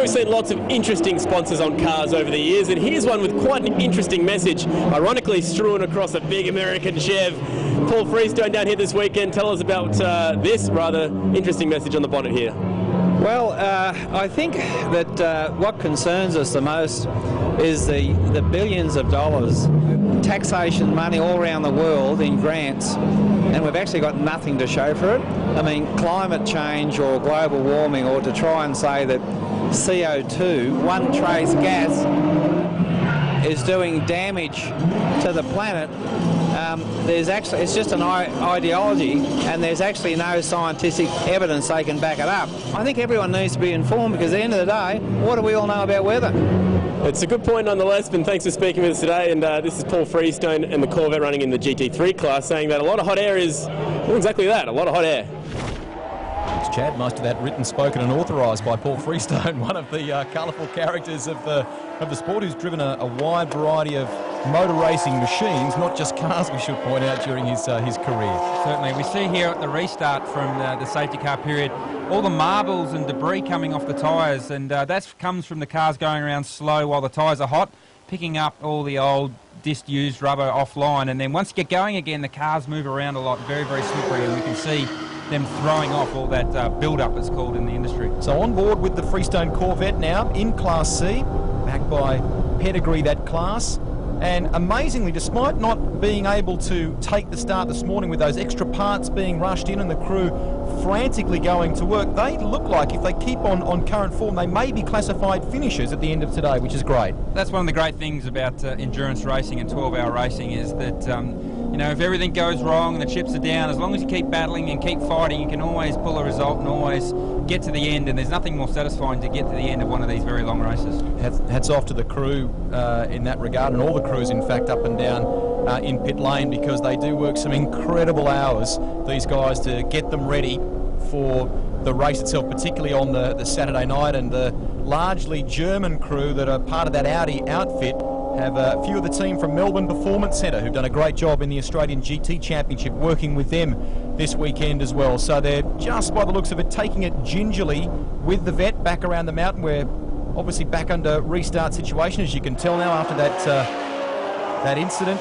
we've seen lots of interesting sponsors on cars over the years, and here's one with quite an interesting message, ironically strewn across a big American Chev. Paul Freestone down here this weekend. Tell us about this rather interesting message on the bonnet here. Well, I think that what concerns us the most is the billions of dollars taxation money all around the world in grants, and we've actually got nothing to show for it. I mean, climate change or global warming, or to try and say that CO2, one trace gas, is doing damage to the planet. It's just an ideology, and there's actually no scientific evidence they can back it up. I think everyone needs to be informed, because at the end of the day, what do we all know about weather? It's a good point nonetheless, and thanks for speaking with us today. And this is Paul Freestone and the Corvette running in the GT3 class, saying that a lot of hot air is, well, exactly that, a lot of hot air. Thanks, Chad. Most of that written, spoken and authorised by Paul Freestone, one of the colourful characters of the sport, who's driven a wide variety of motor racing machines, not just cars, we should point out, during his career. Certainly. We see here at the restart from the safety car period all the marbles and debris coming off the tyres, and that comes from the cars going around slow while the tyres are hot, picking up all the old disused rubber offline, and then once you get going again, the cars move around a lot, very, very slippery, and we can see them throwing off all that build-up, it's called in the industry. So on board with the Freestone Corvette now in Class C, backed by Pedigree, that class. And amazingly, despite not being able to take the start this morning with those extra parts being rushed in and the crew frantically going to work, they look like, if they keep on current form, they may be classified finishers at the end of today, which is great. That's one of the great things about endurance racing and 12-hour racing, is that you know, if everything goes wrong and the chips are down, as long as you keep battling and keep fighting, you can always pull a result and always get to the end, and there's nothing more satisfying to get to the end of one of these very long races. Hats off to the crew in that regard, and all the crews, in fact, up and down in pit lane, because they do work some incredible hours, these guys, to get them ready for the race itself, particularly on the Saturday night. And the largely German crew that are part of that Audi outfit have a few of the team from Melbourne Performance Centre who've done a great job in the Australian GT Championship, working with them this weekend as well. So they're, just by the looks of it, taking it gingerly with the vet back around the mountain. We're obviously back under restart situation, as you can tell now, after that incident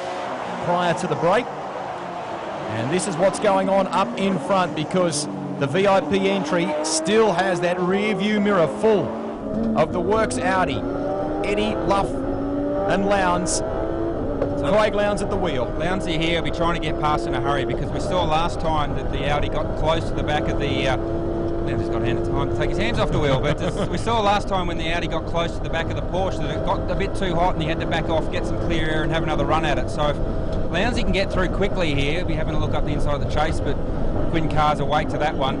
prior to the break. And this is what's going on up in front, because the VIP entry still has that rear view mirror full of the works Audi. Eddie, Luff and Lowndes. Craig Lowndes at the wheel. Lowndesy here will be trying to get past in a hurry, because we saw last time that the Audi got close to the back of the... Now he's got time to take his hands off the wheel, but we saw last time when the Audi got close to the back of the Porsche that it got a bit too hot and he had to back off, get some clear air and have another run at it. So if Lowndesy can get through quickly here, we'll be having a look up the inside of the chase, but Quinn Carr's awake to that one.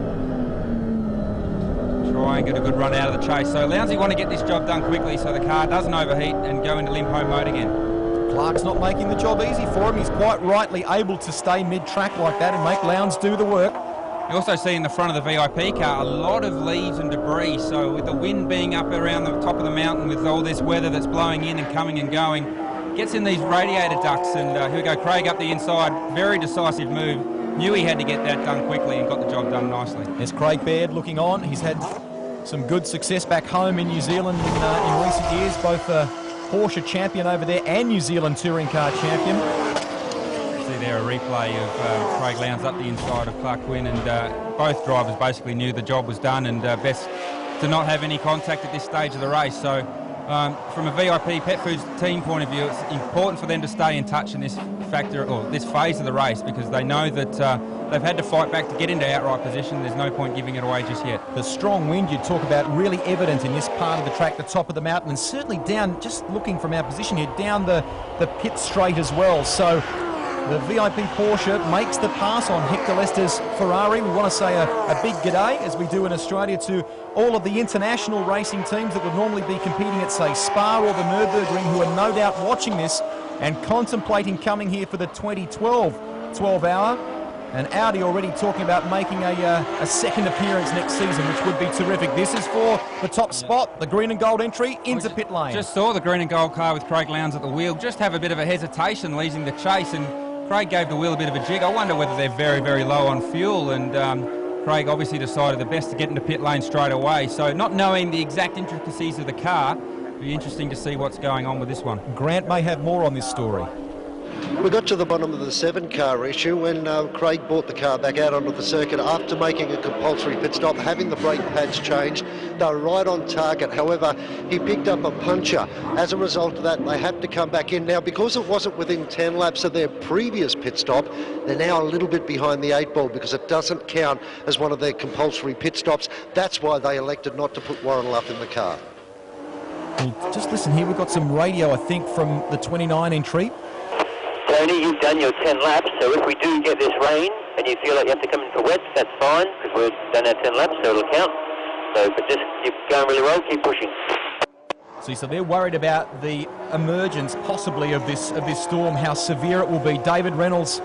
Try and get a good run out of the chase. So Lowndesy want to get this job done quickly so the car doesn't overheat and go into limp home mode again. Clark's not making the job easy for him. He's quite rightly able to stay mid-track like that and make Lowndes do the work. You also see in the front of the VIP car a lot of leaves and debris, so with the wind being up around the top of the mountain, with all this weather that's blowing in and coming and going, gets in these radiator ducts. And here we go, Craig up the inside, very decisive move, knew he had to get that done quickly and got the job done nicely. There's Craig Baird looking on. He's had some good success back home in New Zealand in recent years, both a Porsche champion over there and New Zealand touring car champion. See there a replay of Craig Lowndes up the inside of Clark Quinn, and both drivers basically knew the job was done, and best to not have any contact at this stage of the race. So from a VIP Pet Foods team point of view, it's important for them to stay in touch in this factor, or this phase of the race, because they know that they've had to fight back to get into outright position. There's no point giving it away just yet. The strong wind you talk about really evident in this part of the track, the top of the mountain, and certainly down, just looking from our position here, down the pit straight as well. So the VIP Porsche makes the pass on Hector Lester's Ferrari. We want to say a big g'day, as we do in Australia, to all of the international racing teams that would normally be competing at, say, Spa or the Nürburgring, who are no doubt watching this and contemplating coming here for the 2012 12-hour. And Audi already talking about making a second appearance next season, which would be terrific. This is for the top spot, the green and gold entry into pit lane. Just saw the green and gold car with Craig Lowndes at the wheel just have a bit of a hesitation leading the chase, and Craig gave the wheel a bit of a jig. I wonder whether they're very, very low on fuel, and Craig obviously decided the best to get into pit lane straight away. So not knowing the exact intricacies of the car, it'll be interesting to see what's going on with this one. Grant may have more on this story. We got to the bottom of the 7-car issue when Craig brought the car back out onto the circuit after making a compulsory pit stop, having the brake pads changed. They were right on target. However, he picked up a puncture. As a result of that, they had to come back in. Now, because it wasn't within 10 laps of their previous pit stop, they're now a little bit behind the 8 ball because it doesn't count as one of their compulsory pit stops. That's why they elected not to put Warren Luff in the car. Well, just listen here, we've got some radio, I think, from the 29 entry. Tony, you've done your 10 laps, so if we do get this rain and you feel like you have to come in for wet, that's fine, because we've done our 10 laps, so it'll count. So, but just keep going really well, keep pushing. So they're worried about the emergence, possibly, of this storm, how severe it will be. David Reynolds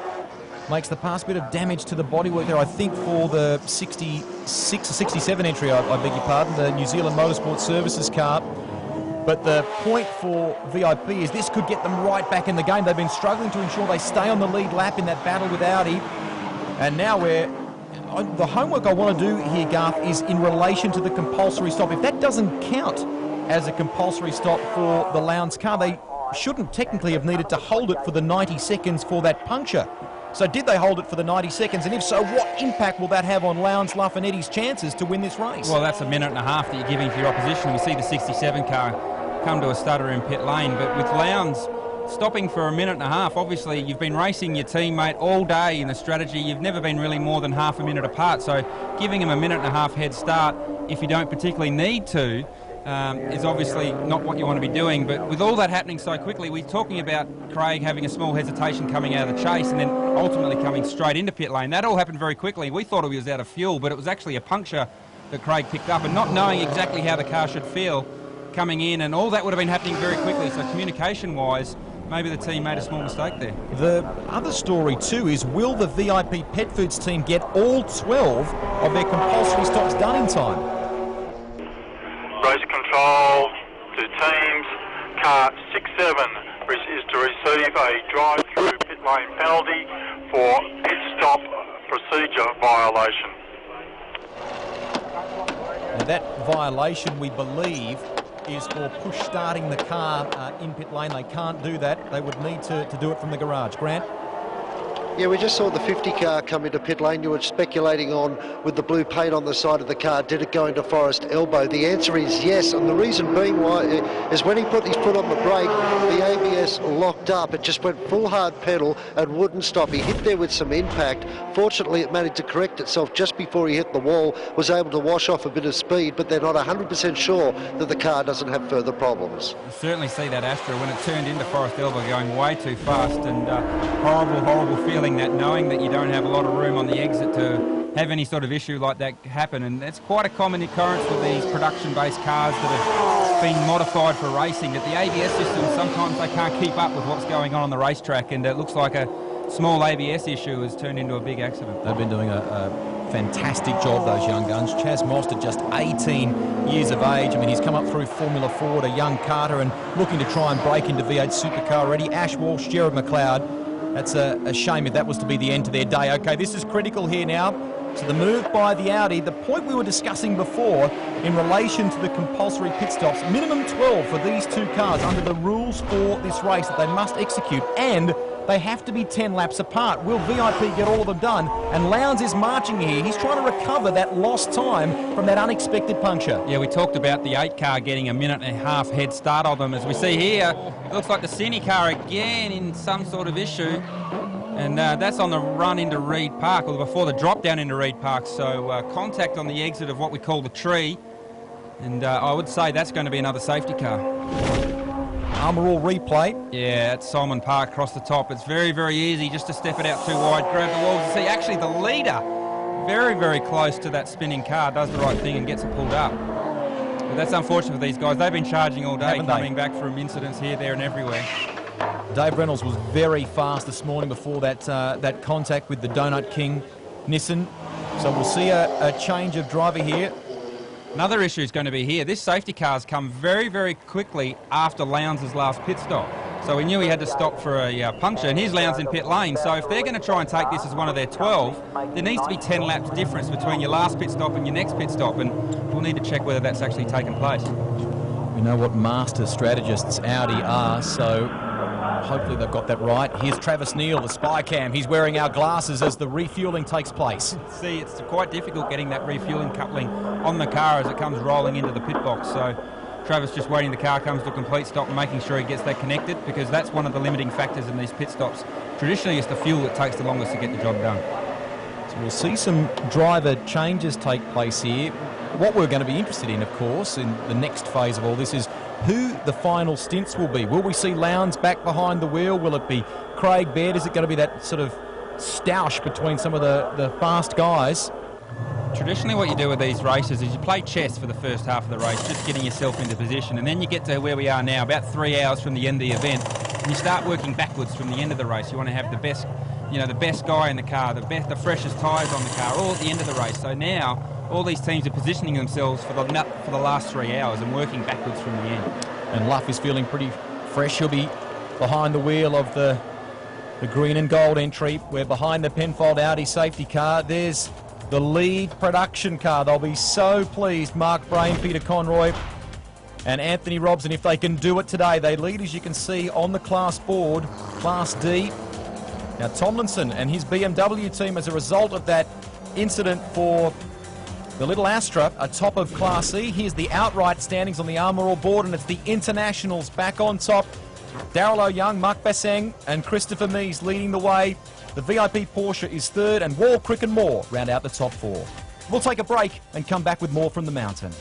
makes the pass, bit of damage to the bodywork there, I think, for the 66 or 67 entry, I beg your pardon, the New Zealand Motorsport Services car. But the point for VIP is this could get them right back in the game. They've been struggling to ensure they stay on the lead lap in that battle with Audi. And now the homework I want to do here, Garth, is in relation to the compulsory stop. If that doesn't count as a compulsory stop for the Lowndes car, they shouldn't technically have needed to hold it for the 90 seconds for that puncture. So did they hold it for the 90 seconds? And if so, what impact will that have on Lowndes, Luff and Eddie's chances to win this race? Well, that's a minute and a half that you're giving to your opposition. We see the 67 car come to a stutter in pit lane, but with Lowndes stopping for a minute and a half, obviously you've been racing your teammate all day in a strategy. You've never been really more than half a minute apart, so giving him a minute and a half head start if you don't particularly need to is obviously not what you want to be doing. But with all that happening so quickly, we're talking about Craig having a small hesitation coming out of the chase and then ultimately coming straight into pit lane. That all happened very quickly. We thought he was out of fuel, but it was actually a puncture that Craig picked up, and not knowing exactly how the car should feel coming in, and all that would have been happening very quickly. So communication-wise, maybe the team made a small mistake there. The other story too is, will the VIP Pet Foods team get all 12 of their compulsory stops done in time? Race control to teams. Car 6-7 is to receive a drive-through pit lane penalty for pit stop procedure violation. Now that violation, we believe, is for push starting the car in pit lane. They can't do that. They would need to do it from the garage. Grant? Yeah, we just saw the 50 car come into pit lane. You were speculating on, with the blue paint on the side of the car, did it go into Forest Elbow? The answer is yes, and the reason being why is when he put his foot on the brake, the ABS locked up. It just went full hard pedal and wouldn't stop. He hit there with some impact. Fortunately, it managed to correct itself just before he hit the wall, was able to wash off a bit of speed, but they're not 100% sure that the car doesn't have further problems. You certainly see that Astra when it turned into Forest Elbow going way too fast, and horrible feeling that, knowing that you don't have a lot of room on the exit to have any sort of issue like that happen. And it's quite a common occurrence with these production-based cars that have been modified for racing, that the ABS system, sometimes they can't keep up with what's going on the racetrack, and it looks like a small ABS issue has turned into a big accident. They've been doing a fantastic job, those young guns. Chaz Mostert, just 18 years of age. I mean, he's come up through Formula Ford, a young Carter, and looking to try and break into V8 supercar already. Ash Walsh, Jared McLeod. That's a shame if that was to be the end to their day. Okay, this is critical here now. So the move by the Audi, the point we were discussing before in relation to the compulsory pit stops, minimum 12 for these two cars under the rules for this race that they must execute, and they have to be 10 laps apart. Will VIP get all of them done? And Lowndes is marching here. He's trying to recover that lost time from that unexpected puncture. Yeah, we talked about the 8 car getting a minute and a half head start on them. As we see here, it looks like the Cine car again in some sort of issue. And that's on the run into Reed Park, or before the drop down into Reed Park. So contact on the exit of what we call the tree. And I would say that's going to be another safety car. Armour All replay. Yeah, at Solomon Park across the top. It's very, very easy just to step it out too wide, grab the walls. You see, actually the leader, very, very close to that spinning car, does the right thing and gets it pulled up. But that's unfortunate for these guys. They've been charging all day, coming back from incidents here, there and everywhere. Dave Reynolds was very fast this morning before that contact with the Donut King Nissan. So we'll see a change of driver here. Another issue is going to be here. This safety car's come very, very quickly after Lowndes' last pit stop. So we knew he had to stop for a puncture, and his Lowndes in pit lane. So if they're going to try and take this as one of their 12, there needs to be 10 laps difference between your last pit stop and your next pit stop, and we'll need to check whether that's actually taken place. We know what master strategists Audi are, so hopefully they've got that right. Here's Travis Neal, the spy cam. He's wearing our glasses as the refuelling takes place. See, it's quite difficult getting that refuelling coupling on the car as it comes rolling into the pit box. So Travis just waiting the car comes to a complete stop and making sure he gets that connected, because that's one of the limiting factors in these pit stops. Traditionally, it's the fuel that takes the longest to get the job done. So we'll see some driver changes take place here. What we're going to be interested in, of course, in the next phase of all this is who the final stints will be. Will we see Lowndes back behind the wheel? Will it be Craig Baird? Is it going to be that sort of stoush between some of the fast guys? Traditionally what you do with these races is you play chess for the first half of the race, just getting yourself into position, and then you get to where we are now, about 3 hours from the end of the event, and you start working backwards from the end of the race. You want to have the best, the best guy in the car, the freshest tyres on the car, all at the end of the race. So now all these teams are positioning themselves for the last 3 hours and working backwards from the end. And Luff is feeling pretty fresh. He'll be behind the wheel of the green and gold entry. We're behind the Penfold Audi safety car. There's the lead production car. They'll be so pleased, Mark Brain, Peter Conroy and Anthony Robson, if they can do it today. They lead, as you can see, on the class board, Class D. Now Tomlinson and his BMW team, as a result of that incident for the Little Astra, are top of Class E. Here's the outright standings on the Armor board, and it's the Internationals back on top. Daryl O'Young, Mark Basseng and Christopher Mees leading the way. The VIP Porsche is third, and Wall, Crick and Moore round out the top four. We'll take a break and come back with more from the mountain.